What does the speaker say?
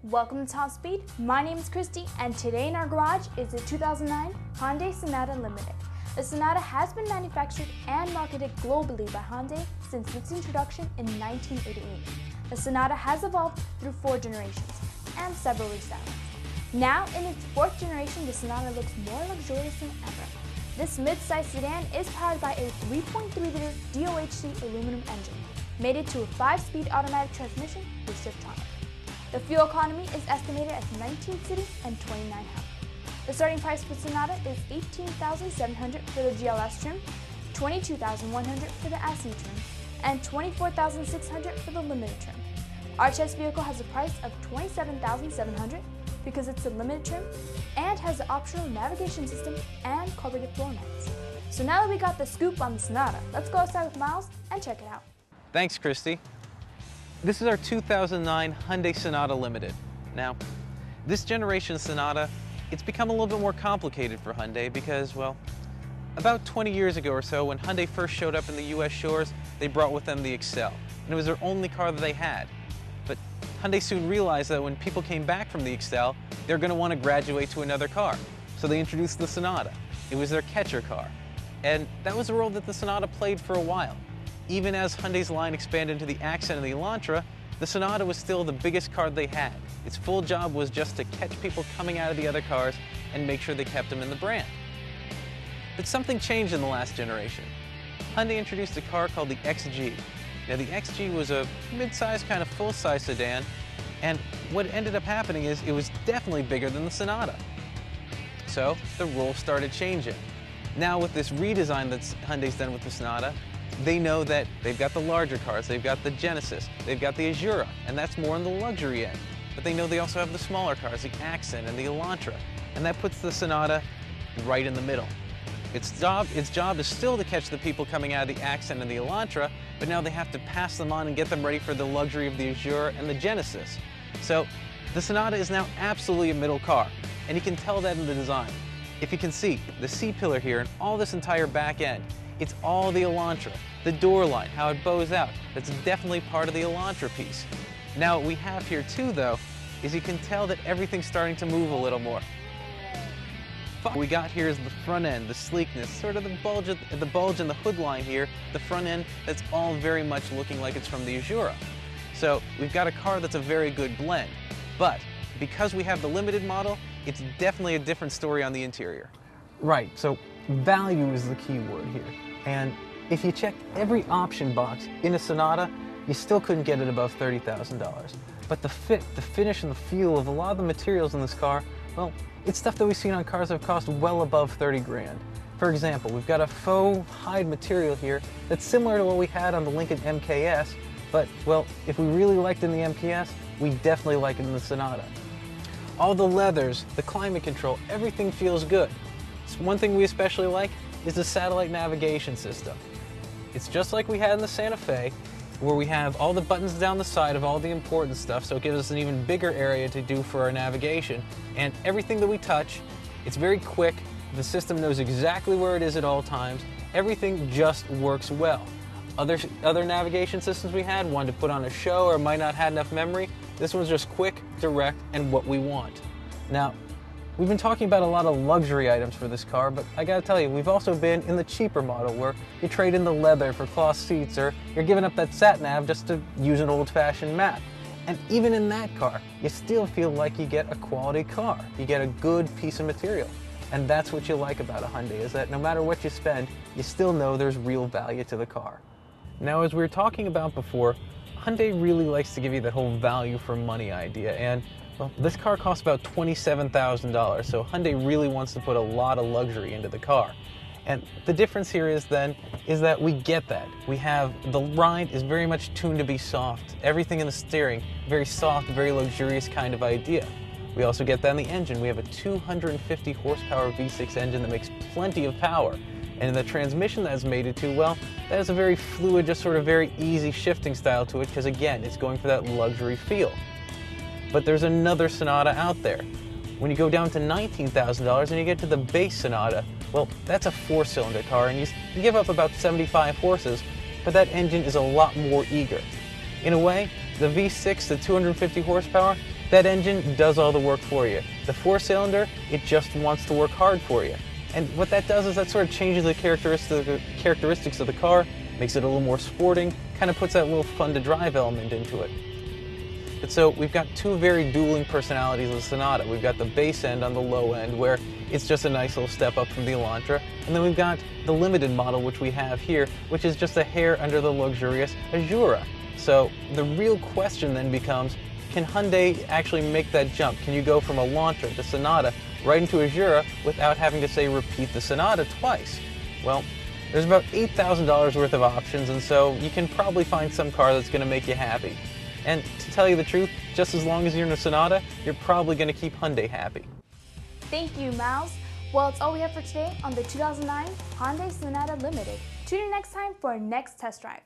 Welcome to Top Speed. My name is Christy, and today in our garage is a 2009 Hyundai Sonata Limited. The Sonata has been manufactured and marketed globally by Hyundai since its introduction in 1988. The Sonata has evolved through 4 generations and several restylings. Now, in its 4th generation, the Sonata looks more luxurious than ever. This mid-size sedan is powered by a 3.3-liter DOHC aluminum engine, mated to a 5-speed automatic transmission with Shiftonic. The fuel economy is estimated at 19 city and 29 highway. The starting price for Sonata is $18,700 for the GLS trim, $22,100 for the SE trim, and $24,600 for the Limited trim. Our test vehicle has a price of $27,700 because it's a Limited trim and has the optional navigation system and carbureted floor mats. So now that we got the scoop on the Sonata, let's go outside with Miles and check it out. Thanks, Christy. This is our 2009 Hyundai Sonata Limited. Now, this generation Sonata, it's become a little bit more complicated for Hyundai because, well, about 20 years ago or so, when Hyundai first showed up in the US shores, they brought with them the Excel, and it was their only car that they had. But Hyundai soon realized that when people came back from the Excel, they're going to want to graduate to another car. So they introduced the Sonata. It was their catcher car. And that was a role that the Sonata played for a while. Even as Hyundai's line expanded into the Accent and the Elantra, the Sonata was still the biggest car they had. Its full job was just to catch people coming out of the other cars and make sure they kept them in the brand. But something changed in the last generation. Hyundai introduced a car called the XG. Now the XG was a mid-size, kind of full-size sedan, and what ended up happening is it was definitely bigger than the Sonata. So the rules started changing. Now with this redesign that Hyundai's done with the Sonata, they know that they've got the larger cars, they've got the Genesis, they've got the Azura, and that's more on the luxury end. But they know they also have the smaller cars, the Accent and the Elantra, and that puts the Sonata right in the middle. Its job is still to catch the people coming out of the Accent and the Elantra, but now they have to pass them on and get them ready for the luxury of the Azura and the Genesis. So the Sonata is now absolutely a middle car, and you can tell that in the design. If you can see, the C-pillar here and all this entire back end, it's all the Elantra. The door line, how it bows out, that's definitely part of the Elantra piece. Now what we have here too though, is you can tell that everything's starting to move a little more. What we got here is the front end, the sleekness, sort of the bulge in the hood line here, the front end, that's all very much looking like it's from the Azura. So we've got a car that's a very good blend, but because we have the Limited model, it's definitely a different story on the interior. Right, so value is the key word here. And if you check every option box in a Sonata, you still couldn't get it above $30,000. But the fit, the finish, and the feel of a lot of the materials in this car, well, it's stuff that we've seen on cars that have cost well above 30 grand. For example, we've got a faux hide material here that's similar to what we had on the Lincoln MKS, but, well, if we really liked it in the MKS, we definitely like it in the Sonata. All the leathers, the climate control, everything feels good. So one thing we especially like is the satellite navigation system. It's just like we had in the Santa Fe, where we have all the buttons down the side of all the important stuff, so it gives us an even bigger area to do for our navigation. And everything that we touch, it's very quick, the system knows exactly where it is at all times, everything just works well. Other navigation systems we had wanted to put on a show or might not have enough memory. This one's just quick, direct, and what we want. Now, we've been talking about a lot of luxury items for this car, but I gotta tell you, we've also been in the cheaper model where you trade in the leather for cloth seats, or you're giving up that sat-nav just to use an old-fashioned map. And even in that car, you still feel like you get a quality car. You get a good piece of material. And that's what you like about a Hyundai, is that no matter what you spend, you still know there's real value to the car. Now, as we were talking about before, Hyundai really likes to give you that whole value for money idea, and well, this car costs about $27,000, so Hyundai really wants to put a lot of luxury into the car. And the difference here is that we get that. We have, the ride is very much tuned to be soft. Everything in the steering, very soft, very luxurious kind of idea. We also get that in the engine. We have a 250 horsepower V6 engine that makes plenty of power. And the transmission that's mated to, well, that has a very fluid, just sort of very easy shifting style to it, because again, it's going for that luxury feel. But there's another Sonata out there. When you go down to $19,000 and you get to the base Sonata, well, that's a 4-cylinder car, and you give up about 75 horses, but that engine is a lot more eager. In a way, the V6, the 250 horsepower, that engine does all the work for you. The four-cylinder, it just wants to work hard for you. And what that does is that sort of changes the characteristics of the car, makes it a little more sporting, kind of puts that little fun to drive element into it. And so we've got two very dueling personalities of the Sonata. We've got the base end on the low end, where it's just a nice little step up from the Elantra. And then we've got the limited model, which we have here, which is just a hair under the luxurious Azura. So the real question then becomes, can Hyundai actually make that jump? Can you go from Elantra to Sonata right into Azura without having to, say, repeat the Sonata twice? Well, there's about $8,000 worth of options, and so you can probably find some car that's going to make you happy. And to tell you the truth, just as long as you're in a Sonata, you're probably going to keep Hyundai happy. Thank you, Miles. Well, it's all we have for today on the 2009 Hyundai Sonata Limited. Tune in next time for our next test drive.